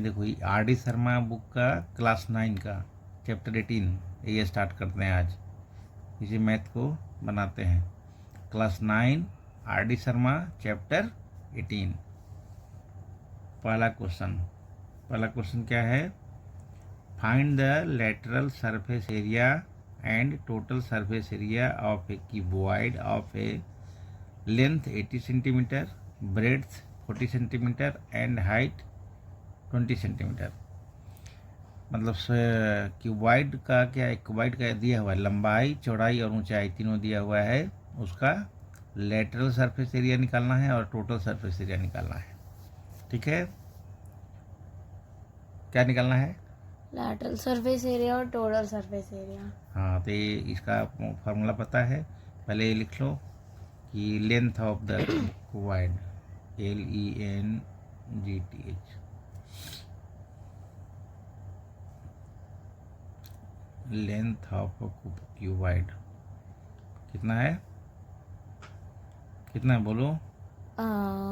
हैं, देखो ये R.D. शर्मा बुक का क्लास 9 का चैप्टर 18 ये स्टार्ट करते हैं आज, इसी मैथ को बनाते हैं। Class 9 R.D. शर्मा चैप्टर 18। पहला क्वेश्चन क्या है? Find the lateral surface area and total surface area of a cuboid of A length 80 centimetre, breadth 40 centimetre and height 20 centimetre. मतलब क्यूबॉइड का क्या है? क्यूबॉइड का दिया हुआ है लंबाई, चौड़ाई और ऊंचाई तीनों दिया हुआ है, उसका लेटरल सरफेस एरिया निकालना है और टोटल सरफेस एरिया निकालना है। ठीक है, क्या निकालना है? लैटरल सरफेस एरिया और टोटल सरफेस एरिया। हाँ, तो ये इसका फार्मूला पता है, पहले ये लिख लो कि length of the cuboid LENGTH, length of cuboid कितना है? कितना है बोलो?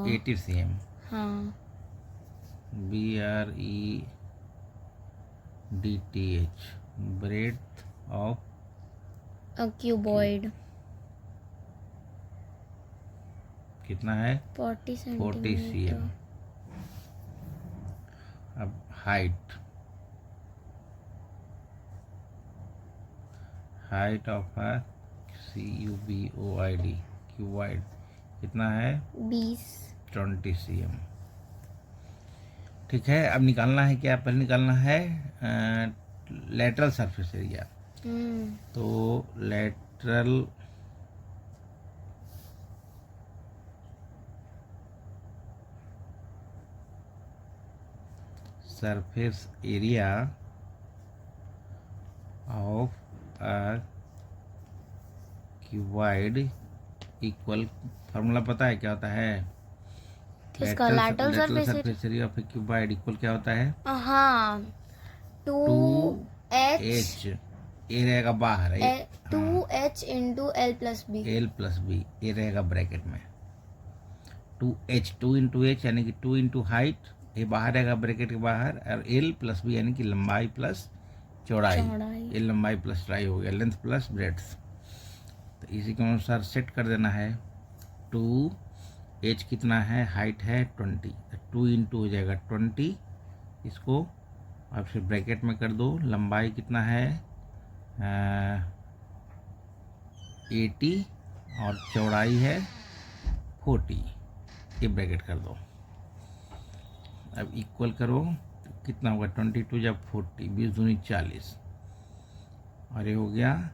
80 cm। हाँ, BREDTH, ब्रेड्थ ऑफ क्यूबॉइड कितना है? 40 40 cm। सेंटीमीटर। अब height of a CUBOID cuboid कितना है? 20 cm। ठीक है, अब निकालना है क्या? पहले निकालना है लेटरल सरफेस एरिया। तो lateral surface area of a cuboid equal, formula पता है क्या होता है? किसका? Lateral surface area of a cuboid equal क्या होता है? हाँ, 2H ए रहेगा बाहर, 2H into L plus b. A रहेगा ब्रैकेट में। 2H 2 इंटू H यानी कि 2 इंटू हाइट, ये बाहर रहेगा ब्रैकेट के बाहर, और L प्लस बी यानी कि लंबाई प्लस चौड़ाई। ये लंबाई प्लस चौड़ाई हो गया, लेंथ प्लस ब्रेड्थ। तो इसी के अनुसार सेट कर देना है। 2H कितना है? हाइट है 20, 2 इंटू हो जाएगा 20, इसको अब फिर ब्रैकेट में कर दो। लंबाई कितना है? 80 और चौड़ाई है 40, ये ब्रैकेट कर दो। अब इक्वल करो तो कितना होगा? 22 जब 40, 20 दूनी 40, और ये हो गया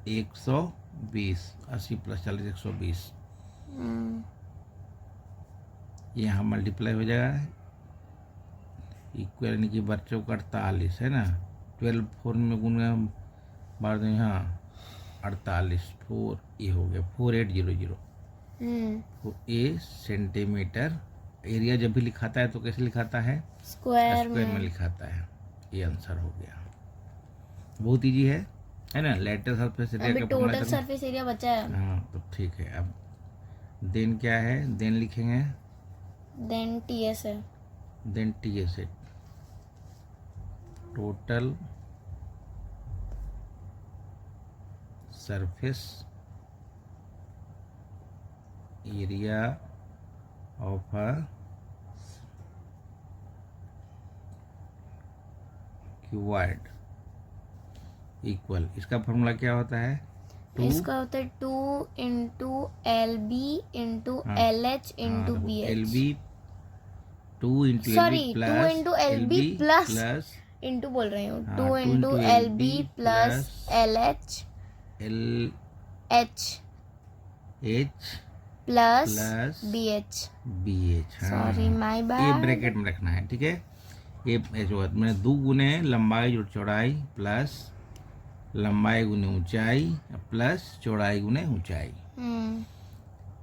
120। 80 प्लस 40 120, यहाँ मल्टीप्लाई हो जाएगा। इक्वल यानी कि बच्चों का 48 है ना, 12 4 में गुण बार दें, हाँ 48, 4 ये हो गया 4800। तो ये सेंटीमीटर एरिया जब भी लिखाता है तो कैसे लिखाता है? स्क्वायर में लिखाता है। ये आंसर हो गया, बहुत इजी है ना। लेटरल सरफेस एरिया का टोटल सरफेस एरिया बचा है। हाँ, तो ठीक है। अब देन क्या है? देन लिखेंगे, देन TS है, देन TS है total surface area of a cuboid equal, इसका फॉर्मूला क्या होता है? इसका होता है 2 into LB into LH into BH। LB 2 into sorry 2 into LB plus into बोल रही हूँ, 2 into LB plus LH plus BH। Sorry my bad. ये ब्रैकेट में रखना है, ठीक है। ये जो मैंने 2 गुने लंबाई जोड़ चौड़ाई प्लस लंबाई गुने ऊंचाई प्लस चौड़ाई गुने ऊंचाई,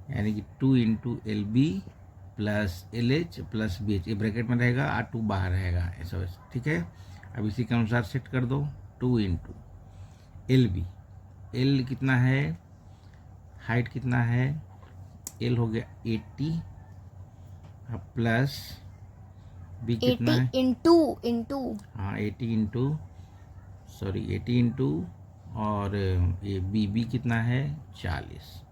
यानी कि 2 into LB plus LH plus BH, ये ब्रैकेट में रहेगा और 2 बाहर रहेगा, ऐसा वैसा, ठीक है। अब इसी के अनुसार सेट कर दो। 2 इंटू LB, L कितना है? हाइट कितना है? L हो गया 80 प्लस बी कितना 80 है? इंटू हाँ 80 इंटू और ये बी कितना है? 40।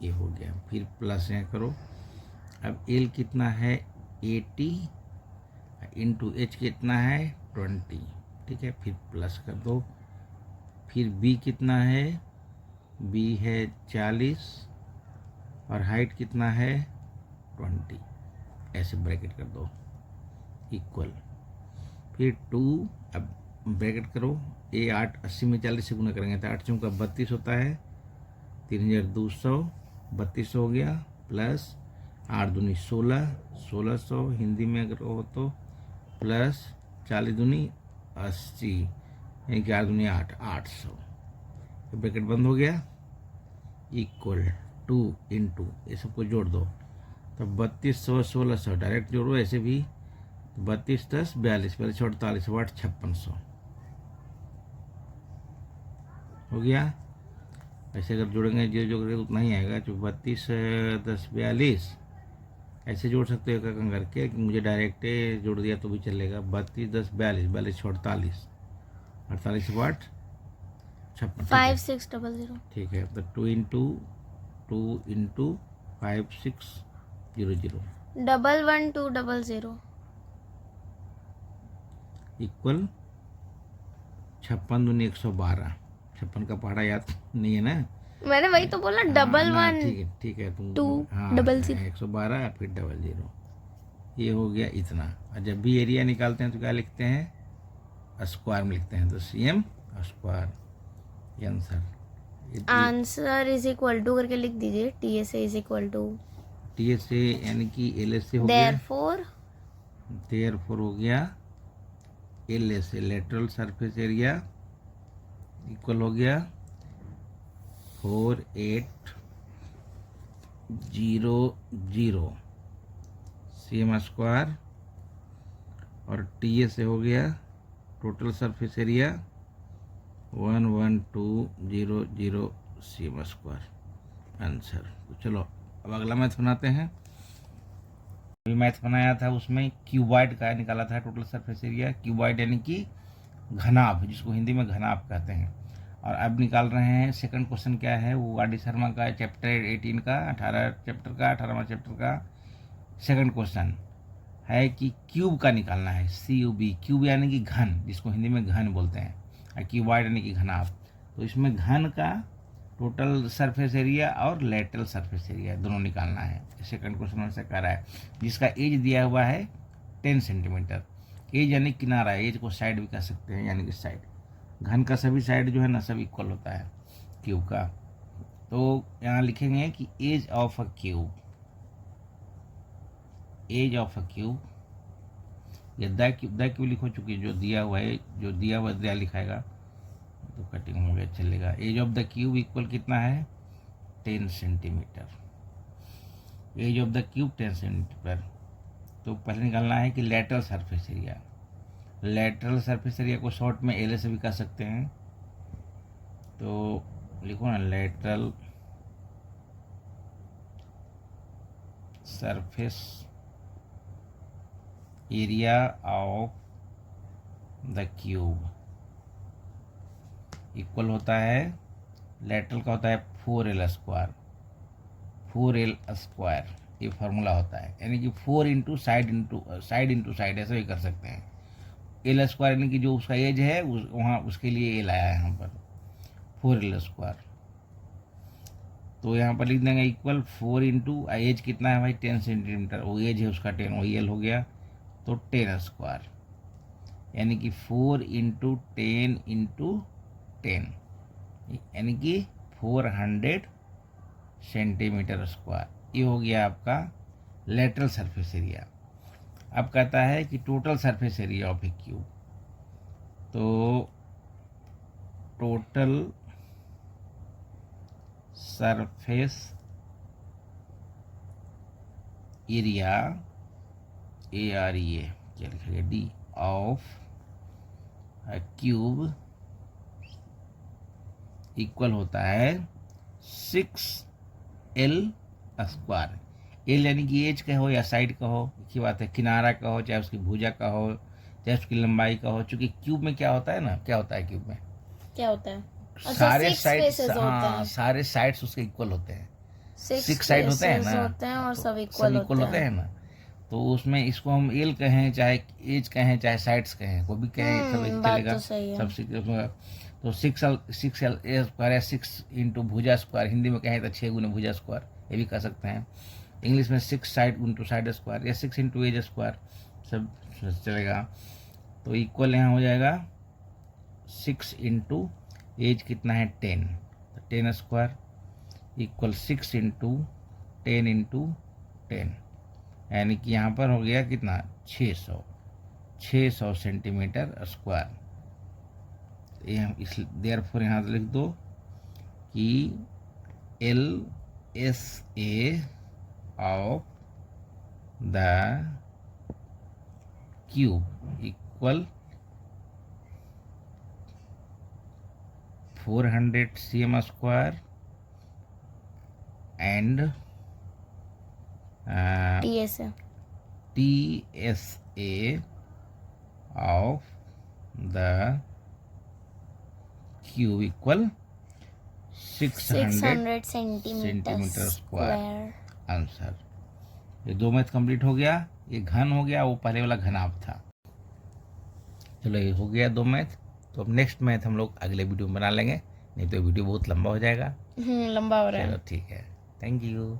ये हो गया। फिर प्लस यहाँ करो। अब एल कितना है? 80 इंटू एच कितना है? 20। ठीक है, फिर प्लस कर दो। फिर बी कितना है? बी है 40 और हाइट कितना है? 20। ऐसे ब्रैकेट कर दो इक्वल। फिर 2, अब ब्रैकेट करो। ए 8 80 में 40 से गुना करेंगे तो 8 चौका 32 होता है। 3200 32 हो गया, प्लस 8 दूनी 16 1600 हिंदी में अगर हो तो, प्लस 40 दूनी 80 यानी कि 8 दूनी 8 800। ब्रैकेट बंद हो गया। इक्वल 2 इंटू ये सबको जोड़ दो तो 3200 1600 डायरेक्ट जोड़ो ऐसे भी। 32 10 42 42 48 8 5600 हो गया। ऐसे अगर जोड़ेंगे जो जोड़ेंगे उतना ही आएगा। जो 32 10 42 ऐसे जोड़ सकते हो एक करके, मुझे डायरेक्ट जोड़ दिया तो भी चलेगा। 32 10 42 42 48 48 8 56। 5600। ठीक है, तो 2 इंटू 5600 11200 इक्वल 56 दूनी 112। 56 का पहाड़ा याद नहीं है ना? मैंने वही तो बोला, हाँ, डबल ना, वन ठीक है तुम। 2 हाँ, डबल 0। 112 फिर 00। ये हो गया इतना। और जब भी एरिया निकालते हैं तो क्या लिखते हैं? स्क्वायर में लिखते हैं। तो CM square answer. Answer is equal to करके लिख दीजिए। TSA is equal to TSA यानी कि LSA हो गया। देयरफॉर हो गया LSA lateral surface area equal हो गया 4800 CM स्क्वायर, और TSA हो गया total surface area 11200 CM square answer. तो चलो अब अगला मैथ बनाते हैं। अभी मैथ बनाया था उसमें क्यूबॉइड का निकाला था टोटल सरफेस एरिया। क्यूबॉइड यानी कि घनाभ, जिसको हिंदी में घनाभ कहते हैं। और अब निकाल रहे हैं सेकंड क्वेश्चन। क्या है वो? आर डी शर्मा का चैप्टर 18 का 18वां चैप्टर का सेकंड क्वेश्चन है कि क्यूब का निकालना है। CUB, क्यूब यानी कि घन, जिसको हिंदी में घन बोलते हैं, और क्यूबॉइड यानी कि घनाभ। तो इसमें घन का टोटल सरफेस एरिया और लेटरल सरफेस एरिया दोनों निकालना है। सेकंड क्वेश्चन में से कह रहा है, जिसका एज दिया हुआ है 10 सेंटीमीटर। एज यानी किनारा, एज को साइड भी कह सकते हैं, यानी कि साइड। घन का सभी साइड जो है ना सब इक्वल होता है क्यूब का। तो यहाँ लिखेंगे कि edge of a cube, edge of a cube, या द क्यूब लिखो, चूंकि जो दिया हुआ है, जो दिया हुआ दिया लिखाएगा तो कटिंग हो गया चलेगा। Edge of the cube equal कितना है? 10 centimetre. Edge of the cube 10 centimetre. तो पहले निकालना है कि lateral surface area. Lateral surface area को शॉर्ट में LA से भी कह सकते हैं। तो लिखो ना, lateral surface area of the cube equal होता है, लेटरल का होता है 4L स्क्वायर। 4L स्क्वायर ये फार्मूला होता है, यानी कि 4 इंटू साइड इंटू साइड ऐसा भी कर सकते हैं। L स्क्वायर यानी कि जो उसका एज है वहाँ उसके लिए L आया है यहाँ पर 4L स्क्वायर। तो यहाँ पर लिख देंगे इक्वल 4 इंटू एज कितना है भाई? 10 सेंटीमीटर। वो एज है उसका 10, वही L हो गया, तो 10 स्क्वायर, यानी कि 4 इंटू 10 इंटू 10 यानी कि 400 सेंटीमीटर स्क्वायर। ये हो गया आपका लेटरल सरफेस एरिया। अब कहता है कि total surface area of A cube. तो टोटल सरफेस एरिया AREA क्या लिखेगा? D ऑफ क्यूब इक्वल होता है 6L स्क्वायर। एल यानी कि एज कहो या साइड कहो, एक ही बात है। किनारा कहो, चाहे उसकी भुजा का हो, चाहे उसकी लंबाई का हो। चूंकि क्यूब में क्या होता है ना, क्या होता है क्यूब में, क्या होता है? अच्छा, सारे 6 साइड, faces होते हाँ हैं। सारे साइड्स उसके इक्वल होते हैं। 6 साइड होते हैं faces ना, होते हैं और तो सब इक्वल होते होते हैं। हैं ना। तो उसमें इसको हम एल कहें, चाहे एज कहें, चाहे साइड्स कहें, कोई भी कहें, सब एक बात चलेगा। तो सही है। सब तो 6L ए स्क्वायर या 6 इंटू भुजा स्क्वायर, हिंदी में कहें तो 6 गुने भुजा स्क्वायर, ये भी कह सकते हैं। इंग्लिश में 6 साइड इंटू साइड स्क्वायर या 6 इंटू एज स्क्वायर, सब चलेगा। तो इक्वल यहाँ हो जाएगा 6 इंटू एज कितना है 10, तो 10 स्क्वायर इक्वल 6 इंटू 10 इंटू 10, यानी कि यहाँ पर हो गया कितना 600 सेंटीमीटर स्क्वायर। इस देयरफॉर यहाँ से लिख दो कि LSA of the cube equal 400 cm square and TSA TSA of the cube equal 600 centimetre square. Answer. ये 2 मैथ कंप्लीट हो गया। ये घन हो गया, वो पहले वाला घनाभ था। चलो ये हो गया 2 मैथ। तो अब नेक्स्ट मैथ हम लोग अगले वीडियो में बना लेंगे, नहीं तो वीडियो बहुत लंबा हो जाएगा। लंबा हो रहा है। चलो ठीक है, थैंक यू।